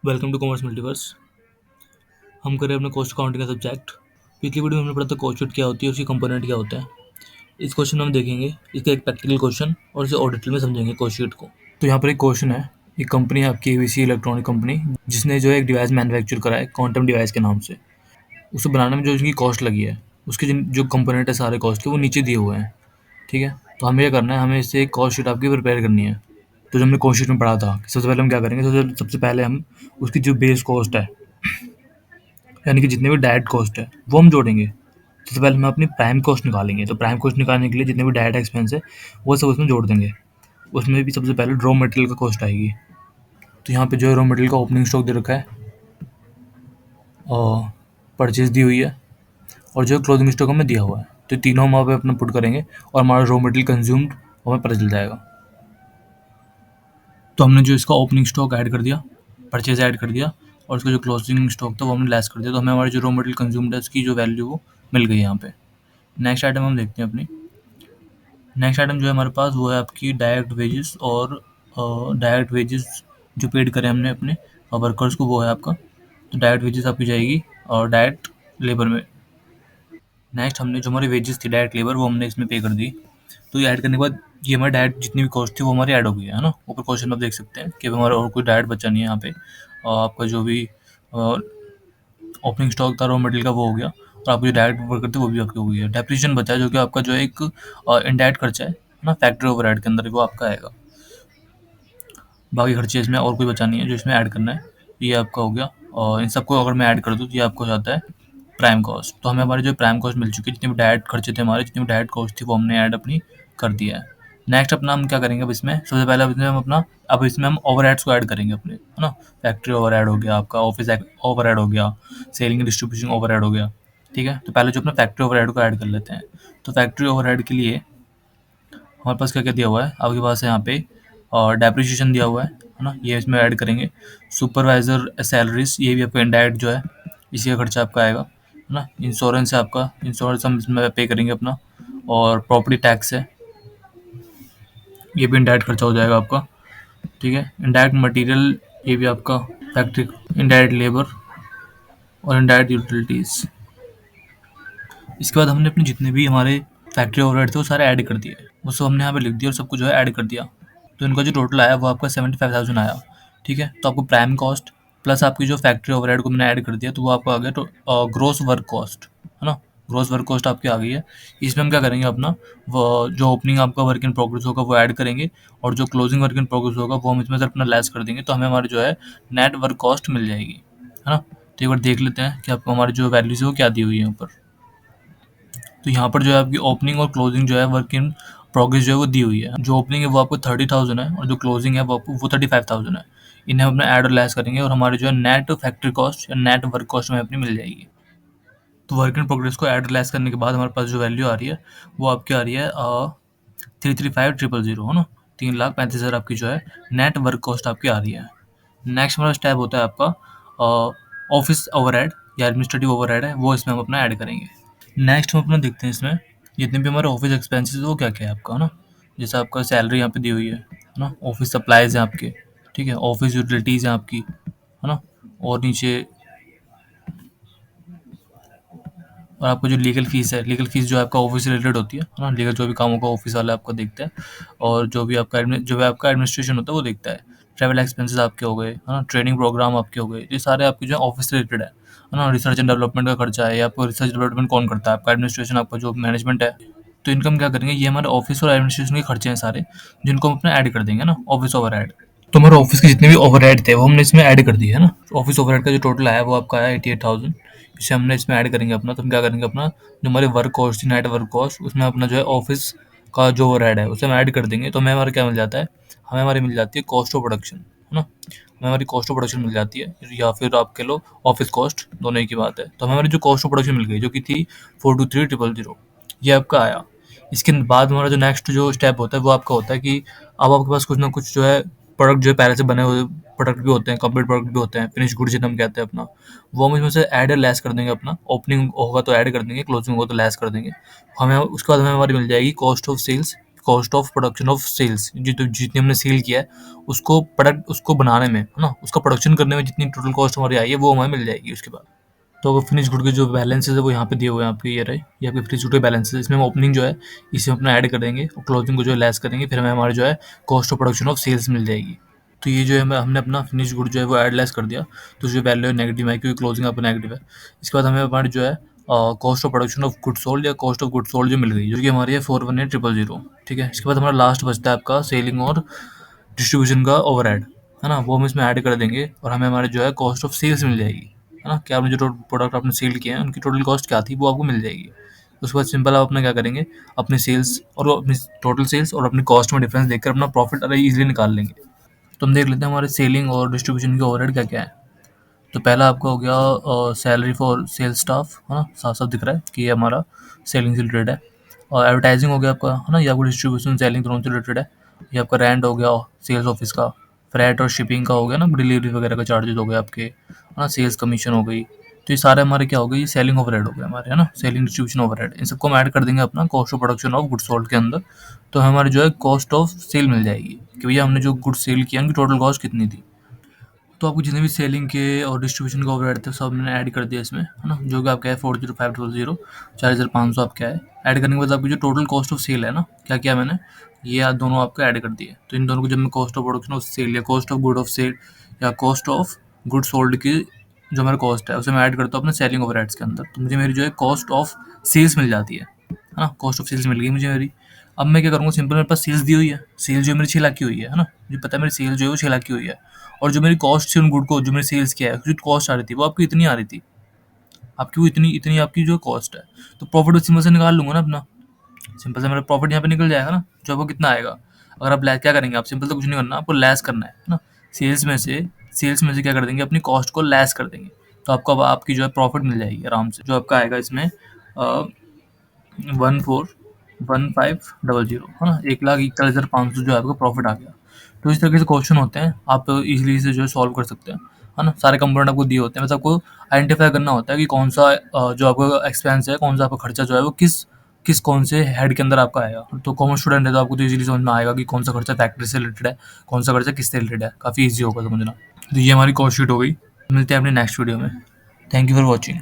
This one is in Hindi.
Welcome to commerce multiverse. हम करें अपने कॉस्ट अकाउंटिंग का सब्जेक्ट। पिछली वीडियो में हमने पढ़ा था कॉस्ट शीट क्या होती है, उसकी कंपोनेंट क्या होता है। इस क्वेश्चन में हम देखेंगे इसका एक प्रैक्टिकल क्वेश्चन और इसे और डिटेल में समझेंगे कॉस्ट शीट को। तो यहाँ पर एक क्वेश्चन है, एक कंपनी है आपकी एबीसी इलेक्ट्रॉनिक कंपनी, जिसने जो है एक डिवाइस मैन्युफैक्चर करा है क्वांटम डिवाइस के नाम से। उसे बनाने में जो उसकी कॉस्ट लगी है, उसके जो कंपोनेंट है सारे कॉस्ट के वो नीचे दिए हुए हैं। ठीक है, तो हमें क्या करना है, हमें इससे एक कॉस्ट शीट आपकी प्रिपेयर करनी है। तो जो हमने कॉस्ट शीट में पढ़ा था कि सबसे पहले हम क्या करेंगे, सबसे पहले हम उसकी जो बेस कॉस्ट है, यानी कि जितने भी डायरेक्ट कॉस्ट है वो हम जोड़ेंगे। सबसे पहले हम अपनी प्राइम कॉस्ट निकालेंगे, तो प्राइम कॉस्ट निकालने के लिए जितने भी डायरेक्ट एक्सपेंस है वो सब उसमें जोड़ देंगे। उसमें भी सबसे पहले रॉ मटेरियल का कॉस्ट आएगी। तो यहाँ पे जो है रॉ मटेरियल का ओपनिंग स्टॉक दे रखा है और परचेज दी हुई है, और जो क्लोजिंग स्टॉक हमें दिया हुआ है। तो तीनों हम वहाँ पे अपना पुट करेंगे और हमारा रॉ मटेरियल कंज्यूम्ड हमें पता चल जाएगा। तो हमने जो इसका ओपनिंग स्टॉक ऐड कर दिया, परचेज ऐड कर दिया, और उसका जो क्लोजिंग स्टॉक था वो हमने लेस कर दिया। तो हमें हमारी जो रॉ मटेरियल कंज्यूम्ड है उसकी जो वैल्यू वो मिल गई यहाँ पे। नेक्स्ट आइटम हम देखते हैं अपनी। नेक्स्ट आइटम जो है हमारे पास वो है आपकी डायरेक्ट वेजेस, और डायरेक्ट वेजेस जो पेड करें हमने अपने वर्कर्स को, वो है आपका। तो डायरेक्ट वेजेस आपकी जाएगी और डायरेक्ट लेबर में। नेक्स्ट हमने जो हमारी वेजेस थी डायरेक्ट लेबर वो हमने इसमें पे कर दी। तो ये ऐड करने के बाद ये हमारी डायरेक्ट जितनी भी कॉस्ट थी वो हमारी ऐड हो गई है ना। ऊपर क्वेश्चन में आप देख सकते हैं कि अब हमारा और कोई डायरेक्ट बचा नहीं है यहाँ पे। और आपका जो भी ओपनिंग स्टॉक था रॉ मटेरियल का वो हो गया, और आपको जो डायरेक्ट वर्कर थे वो भी आपके हो गई है। डेप्रिसिएशन बचा है जो कि आपका जो एक इनडायरेक्ट खर्चा है ना, फैक्ट्री ओवरहेड के अंदर वो आपका आएगा। बाकी खर्चे इसमें और कोई बचा नहीं है जो इसमें ऐड करना है। ये आपका हो गया, और इन सबको अगर मैं ऐड कर दूँ तो ये आपको हो जाता है प्राइम कॉस्ट। तो हमें हमारी जो प्राइम कॉस्ट मिल चुकी है, जितने भी डायरेक्ट खर्चे थे हमारे, जितनी भी डायरेक्ट कॉस्ट थी वो हमने ऐड अपनी कर दिया है। नेक्स्ट अपना हम क्या करेंगे, अब इसमें सबसे पहले अब इसमें हम ओवरहेड्स को ऐड करेंगे अपने, है ना। फैक्ट्री ओवरहेड हो गया, आपका ऑफिस ओवरहेड हो गया, सेलिंग डिस्ट्रीब्यूशन ओवरहेड हो गया। ठीक है, तो पहले जो अपना फैक्ट्री ओवरहेड को ऐड कर लेते हैं। तो फैक्ट्री ओवरहेड के लिए हमारे पास क्या क्या दिया हुआ है आपके पास है यहाँ पे, और डेप्रिसिएशन दिया हुआ है ना, ये इसमें ऐड करेंगे। सुपरवाइजर सैलरीज, ये भी आपका इनडायरेक्ट जो है, इसी का खर्चा आपका आएगा, है ना। इंश्योरेंस है आपका, इंश्योरेंस हम इसमें पे करेंगे अपना। और प्रॉपर्टी टैक्स है, ये भी इनडायरेक्ट खर्चा हो जाएगा आपका। ठीक है, इनडायरेक्ट मटेरियल, ये भी आपका फैक्ट्री, इनडायरेक्ट लेबर और इनडायरेक्ट यूटिलिटीज़। इसके बाद हमने अपने जितने भी हमारे फैक्ट्री ओवरहेड थे वो सारे ऐड कर दिए, वो सब हमने यहाँ पे लिख दिया और सबको जो है ऐड कर दिया। तो इनका जो टोटल आया वो आपका 75,000 आया। ठीक है, तो आपको प्राइम कॉस्ट प्लस आपकी जो फैक्ट्री ओवरहेड को मैंने ऐड कर दिया, तो वो आपको आ गया तो ग्रोस वर्क कॉस्ट, है ना। ग्रोस वर्क कॉस्ट आपकी आ गई है। इसमें हम क्या करेंगे, अपना वो जो ओपनिंग आपका वर्क इन प्रोग्रेस होगा वो ऐड करेंगे, और जो क्लोजिंग वर्क इन प्रोग्रेस होगा वो हम इसमें से अपना लेस कर देंगे। तो हमें हमारी जो है नेट वर्क कॉस्ट मिल जाएगी, है ना। तो एक बार देख लेते हैं कि आपको हमारी जो वैल्यूज है वो क्या दी हुई है ऊपर। तो यहाँ पर जो है आपकी ओपनिंग और क्लोजिंग जो है वर्क इन प्रोग्रेस जो है वो दी हुई है। जो ओपनिंग है वो आपको 30,000 है, और जो क्लोजिंग है वो आपको 35,000 है। इन्हें हम अपना ऐड और लेस करेंगे, और हमारे जो है नेट फैक्ट्री कॉस्ट या नेट वर्क कॉस्ट हमें अपनी मिल जाएगी। तो वर्क इन प्रोग्रेस को ऐड और लेस करने के बाद हमारे पास जो वैल्यू आ रही है वो आपकी आ रही है 335,000, है ना। 3,35,000 आपकी जो है नेट वर्क कॉस्ट आपकी आ रही है। नेक्स्ट हमारा स्टेप होता है आपका ऑफिस ओवरहेड या एडमिनिस्ट्रेटिव ओवरहेड है, वो इसमें हम अपना ऐड करेंगे। नेक्स्ट हम अपना देखते हैं इसमें जितने भी हमारे ऑफिस एक्सपेंसेस वो क्या क्या है आपका, है ना। जैसे आपका सैलरी यहाँ पे दी हुई है ना। ऑफिस सप्लाईज हैं आपके, ठीक है। ऑफिस यूटिलिटीज़ हैं आपकी, है ना। और नीचे, और आपका जो लीगल फीस है, लीगल फीस जो आपका ऑफिस से रिलेटेड होती है ना। लीगल जो भी काम होगा ऑफिस वाला आपका देखता है, और जो भी आपका एडमिनिस्ट्रेशन होता है वो देखता है। ट्रैवल एक्सपेंसेस आपके हो गए, है ना। ट्रेनिंग प्रोग्राम आपके हो गए, ये सारे आपके जो है ऑफिस से रिलेटेड है ना। रिसर्च एंड डेवलपमेंट का खर्चा है, या आपको रिसर्च डेवलपमेंट कौन करता है, आपका एडमिनिस्ट्रेशन, आपका जो मैनेजमेंट है। तो इनकम क्या करेंगे, ये हमारे ऑफिस और एडमिनिस्ट्रेशन के खर्चे हैं सारे, जिनको हम अपने ऐड कर देंगे ना, ऑफिस ओवरहेड। तो हमारे ऑफिस के जितने भी ओवरहेड थे वो हमने इसमें ऐड कर दिए, है ना। ऑफिस ओवरहेड का जो टोटल आया वो आपका आया 88,000। इसे हमने इसमें ऐड करेंगे अपना। तो हम क्या करेंगे, अपना जो हमारे वर्क कॉस्ट थी, नेट वर्क कॉस्ट, उसमें अपना जो है ऑफिस का जो ओवरहेड है उसे हम ऐड कर देंगे। तो हमें हमारा क्या मिल जाता है, हमें हमारी मिल जाती है कॉस्ट ऑफ प्रोडक्शन, है ना। हमें हमारी कॉस्ट ऑफ प्रोडक्शन मिल जाती है, या फिर आप कह लो ऑफिस कॉस्ट, दोनों एक ही बात है। तो हमें हमारी जो कॉस्ट ऑफ प्रोडक्शन मिल गई जो कि थी 423,000, ये आपका आया। इसके बाद हमारा जो नेक्स्ट जो स्टेप होता है वो आपका होता है कि अब आपके पास कुछ ना कुछ जो है प्रोडक्ट जो है पहले से बने हुए प्रोडक्ट भी होते हैं, कंप्लीट प्रोडक्ट भी होते हैं, फिनिश गुड जिन्हें हम कहते हैं अपना, वो हम इसमें से ऐड या लेस कर देंगे अपना। ओपनिंग होगा तो ऐड कर देंगे, क्लोजिंग होगा तो लेस कर देंगे। हमें उसके बाद हमें हमारी मिल जाएगी cost of sales cost of production of sales, जितने हमने सेल किया है उसको प्रोडक्ट उसको बनाने में, है ना, उसका प्रोडक्शन करने में जितनी टोटल कॉस्ट हमारी आई है वो हमें मिल जाएगी उसके बाद। तो अगर फिनिश गुड के जो बैलेंसेस है वो यहाँ पे दिए हुए हैं आपके, ये रहे, ये आपके फिनिश गुड के बैलेंसेस। इसमें हम ओपनिंग जो है इसे हम अपना ऐड कर देंगे और क्लोजिंग को जो है लेस करेंगे, फिर हमें हमारे जो है cost of production of sales मिल जाएगी। तो ये जो है हमने अपना फिनिश गुड जो है वो ऐड लेस कर दिया, तो जो वैल्यू है नेगेटिव है क्योंकि क्लोजिंग आपका नेगेटिव है। इसके बाद हमें हमारी जो है cost of production of good sold या कॉस्ट ऑफ गुड सोल्ड जो मिल गई, जो कि हमारी है 418000। ठीक है, इसके बाद हमारा लास्ट बचता है आपका सेलिंग और डिस्ट्रीब्यूशन का ओवरहेड, है ना, वो हम इसमें ऐड कर देंगे और हमें हमारे जो है कॉस्ट ऑफ सेल्स मिल जाएगी, है ना, कि आपने जो प्रोडक्ट आपने सेल किए हैं उनकी टोटल कॉस्ट क्या थी वो आपको मिल जाएगी। उसके बाद सिंपल आप अपना क्या करेंगे, अपने सेल्स और अपनी टोटल सेल्स और अपनी कॉस्ट में डिफरेंस देखकर अपना प्रॉफिट अरे ईजिली निकाल लेंगे। तो हम देख लेते हैं हमारे सेलिंग और डिस्ट्रीब्यूशन के ओवरहेड क्या क्या है। तो पहला आपका हो गया सैलरी फॉर सेल्स स्टाफ, है ना, साफ साफ दिख रहा है कि ये हमारा सेलिंग से रिलेटेड है। और एडवर्टाइजिंग हो गया आपका, है ना, ये आपको डिस्ट्रीब्यूशन सेलिंग दोनों से रिलेटेड है। ये आपका रेंट हो गया सेल्स ऑफिस का, फ्रैट और शिपिंग का हो गया ना, डिलीवरी वगैरह का चार्जेस हो गए आपके, है ना, सेल्स कमीशन हो गई। तो ये सारे हमारे क्या हो गए, ये सेलिंग ओवरहेड हो गए हमारे, है ना, सेलिंग डिस्ट्रीब्यूशन ओवरहेड। इन सबको हम ऐड कर देंगे अपना cost of production of good sold के अंदर। तो हमारी जो है कॉस्ट ऑफ सेल मिल जाएगी कि भैया हमने जो गुड सेल किया उनकी टोटल कॉस्ट कितनी थी। तो आपको जितने भी सेलिंग के और डिस्ट्रीब्यूशन का ओवरहेड थे सब मैंने ऐड कर दिया इसमें, है ना, जो कि आपका है 405000, 4500 आपका है। ऐड करने के बाद आपकी जो टोटल कॉस्ट ऑफ सेल है ना, क्या किया मैंने, ये दोनों आपको ऐड कर दिए। तो इन दोनों को जब मैं cost of production of sale या cost of good of sale या कॉस्ट ऑफ गुड सोल्ड की जो मेरा कॉस्ट है उसे मैं ऐड करता हूँ अपने सेलिंग ओवरहेड्स के अंदर, तो मुझे मेरी जो है कॉस्ट ऑफ सेल्स मिल जाती है ना, कॉस्ट ऑफ सेल्स मिल गई मुझे मेरी। अब मैं क्या करूँगा, सिंपल मेरे पास सेल्स दी हुई है, सेल जो मेरी 6 लाख की हुई है ना, मुझे पता है मेरी सेल जो है वो 6 लाख की हुई है। और जो मेरी कॉस्ट थी उन गुड को जो मैंने सेल्स किया है उसकी कॉस्ट आ रही थी वो आपकी इतनी आ रही थी, आपकी वो इतनी इतनी आपकी जो कॉस्ट है। तो प्रॉफिट सिंपल से निकाल लूंगा ना अपना, सिंपल से मेरा प्रॉफिट यहाँ पे निकल जाएगा ना, जो आपको कितना आएगा। अगर आप क्या करेंगे, आप सिंपल से कुछ नहीं करना, आपको लेस करना है ना, सेल्स में से सेल्स में से क्या कर देंगे, अपनी कॉस्ट को लेस कर देंगे। तो आपको अब आपकी जो है प्रॉफिट मिल जाएगी आराम से, जो आपका आएगा इसमें 141500, है ना, 1,41,500 जो है आपका प्रॉफिट आ गया। तो इस तरीके से क्वेश्चन होते हैं, आप इजीली से जो है सॉल्व कर सकते हैं, है ना। सारे कंपोनेंट आपको दिए होते हैं, बस आपको आइडेंटिफाई करना होता है कि कौन सा जो आपका एक्सपेंस है, कौन सा आपका खर्चा जो है वो किस किस कौन से हेड के अंदर आपका आएगा। तो कॉमर्स स्टूडेंट है तो आपको तो इजीली समझ में आएगा कि कौन सा खर्चा फैक्ट्री से रिलेटेड है, कौन सा खर्चा किससे रिलेटेड है, काफ़ी ईजी होगा समझना। तो ये हमारी कॉस्ट शीट हो गई, मिलते हैं अपने नेक्स्ट वीडियो में। Thank you for watching.